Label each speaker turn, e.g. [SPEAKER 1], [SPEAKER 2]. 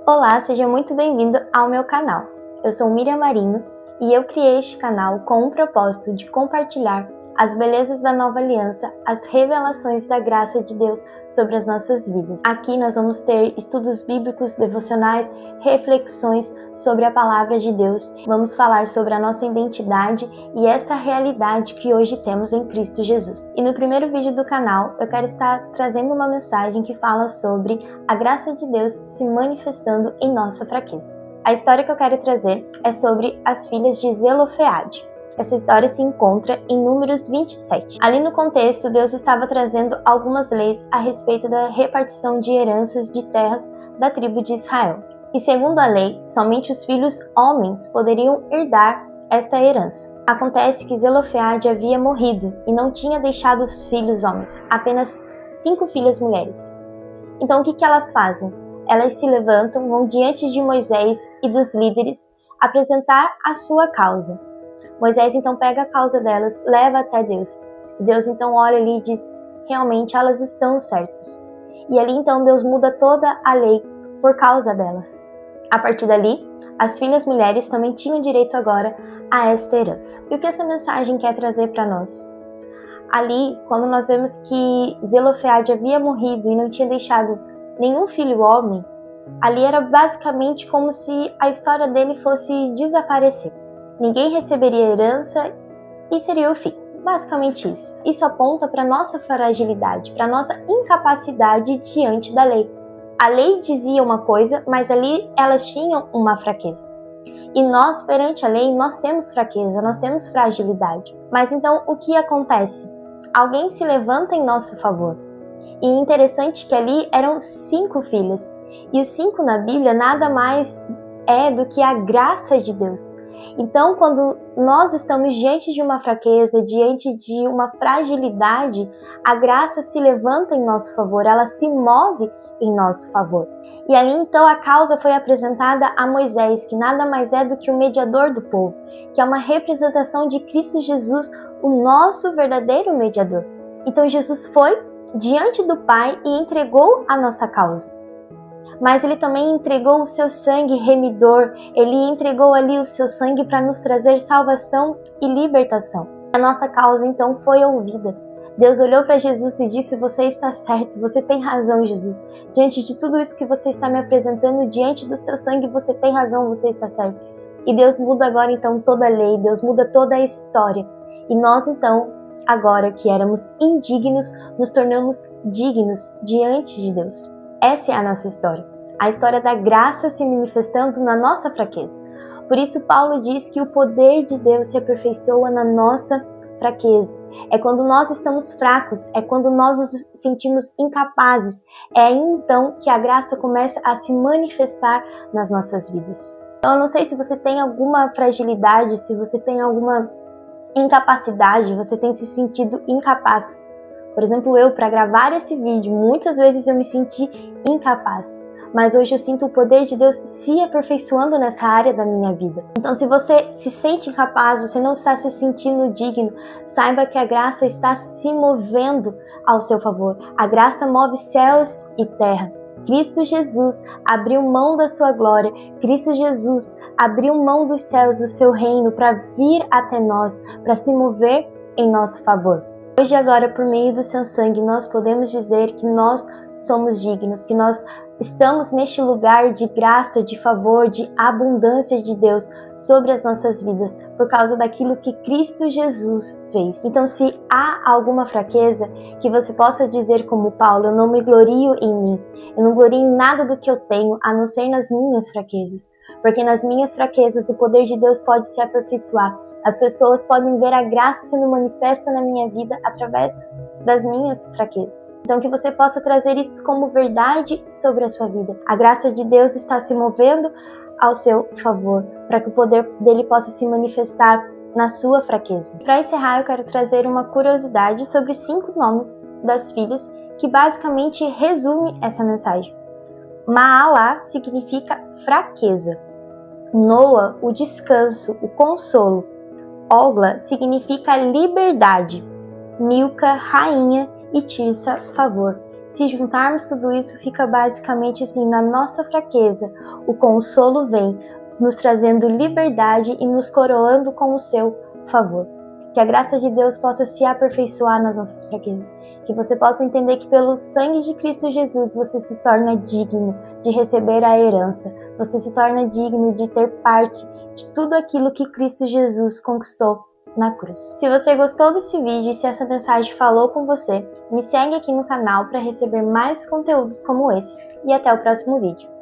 [SPEAKER 1] Olá, seja muito bem-vindo ao meu canal. Eu sou Miriam Marinho e eu criei este canal com o propósito de compartilhar as belezas da nova aliança, as revelações da graça de Deus sobre as nossas vidas. Aqui nós vamos ter estudos bíblicos, devocionais, reflexões sobre a palavra de Deus. Vamos falar sobre a nossa identidade e essa realidade que hoje temos em Cristo Jesus. E no primeiro vídeo do canal, eu quero estar trazendo uma mensagem que fala sobre a graça de Deus se manifestando em nossa fraqueza. A história que eu quero trazer é sobre as filhas de Zelofeade. Essa história se encontra em Números 27. Ali no contexto, Deus estava trazendo algumas leis a respeito da repartição de heranças de terras da tribo de Israel. E segundo a lei, somente os filhos homens poderiam herdar esta herança. Acontece que Zelofeade havia morrido e não tinha deixado os filhos homens, apenas 5 filhas mulheres. Então o que elas fazem? Elas se levantam, vão diante de Moisés e dos líderes apresentar a sua causa. Moisés então pega a causa delas, leva até Deus. Deus então olha ali e diz, realmente elas estão certas. E ali então Deus muda toda a lei por causa delas. A partir dali, as filhas mulheres também tinham direito agora a esta herança. E o que essa mensagem quer trazer para nós? Ali, quando nós vemos que Zelofeade havia morrido e não tinha deixado nenhum filho homem, ali era basicamente como se a história dele fosse desaparecer. Ninguém receberia herança e seria o fim. Basicamente isso. Isso aponta para a nossa fragilidade, para a nossa incapacidade diante da lei. A lei dizia uma coisa, mas ali elas tinham uma fraqueza. E nós, perante a lei, nós temos fraqueza, nós temos fragilidade. Mas então, o que acontece? Alguém se levanta em nosso favor. E interessante que ali eram 5 filhas. E os 5 na Bíblia nada mais é do que a graça de Deus. Então, quando nós estamos diante de uma fraqueza, diante de uma fragilidade, a graça se levanta em nosso favor, ela se move em nosso favor. E ali então a causa foi apresentada a Moisés, que nada mais é do que o mediador do povo, que é uma representação de Cristo Jesus, o nosso verdadeiro mediador. Então Jesus foi diante do Pai e entregou a nossa causa. Mas ele também entregou o seu sangue remidor, ele entregou ali o seu sangue para nos trazer salvação e libertação. A nossa causa então foi ouvida. Deus olhou para Jesus e disse, você está certo, você tem razão, Jesus. Diante de tudo isso que você está me apresentando, diante do seu sangue, você tem razão, você está certo. E Deus muda agora então toda a lei, Deus muda toda a história. E nós então, agora que éramos indignos, nos tornamos dignos diante de Deus. Essa é a nossa história, a história da graça se manifestando na nossa fraqueza. Por isso Paulo diz que o poder de Deus se aperfeiçoa na nossa fraqueza. É quando nós estamos fracos, é quando nós nos sentimos incapazes, é aí então que a graça começa a se manifestar nas nossas vidas. Então eu não sei se você tem alguma fragilidade, se você tem alguma incapacidade, você tem se sentido incapaz. Por exemplo, eu, para gravar esse vídeo, muitas vezes eu me senti incapaz. Mas hoje eu sinto o poder de Deus se aperfeiçoando nessa área da minha vida. Então, se você se sente incapaz, você não está se sentindo digno, saiba que a graça está se movendo ao seu favor. A graça move céus e terra. Cristo Jesus abriu mão da sua glória. Cristo Jesus abriu mão dos céus, do seu reino, para vir até nós, para se mover em nosso favor. Hoje e agora, por meio do seu sangue, nós podemos dizer que nós somos dignos, que nós estamos neste lugar de graça, de favor, de abundância de Deus sobre as nossas vidas, por causa daquilo que Cristo Jesus fez. Então, se há alguma fraqueza, que você possa dizer como Paulo, eu não me glorio em mim, eu não glorio em nada do que eu tenho, a não ser nas minhas fraquezas, porque nas minhas fraquezas o poder de Deus pode se aperfeiçoar. As pessoas podem ver a graça sendo manifesta na minha vida através das minhas fraquezas. Então que você possa trazer isso como verdade sobre a sua vida. A graça de Deus está se movendo ao seu favor, para que o poder dele possa se manifestar na sua fraqueza. Para encerrar, eu quero trazer uma curiosidade sobre os 5 nomes das filhas, que basicamente resume essa mensagem. Maalá significa fraqueza. Noa, o descanso, o consolo. Ogla significa liberdade. Milca, rainha, e Tirsa, favor. Se juntarmos tudo isso, fica basicamente assim: na nossa fraqueza, o consolo vem, nos trazendo liberdade e nos coroando com o seu favor. Que a graça de Deus possa se aperfeiçoar nas nossas fraquezas. Que você possa entender que pelo sangue de Cristo Jesus você se torna digno de receber a herança. Você se torna digno de ter parte de tudo aquilo que Cristo Jesus conquistou na cruz. Se você gostou desse vídeo e se essa mensagem falou com você, me segue aqui no canal para receber mais conteúdos como esse. E até o próximo vídeo.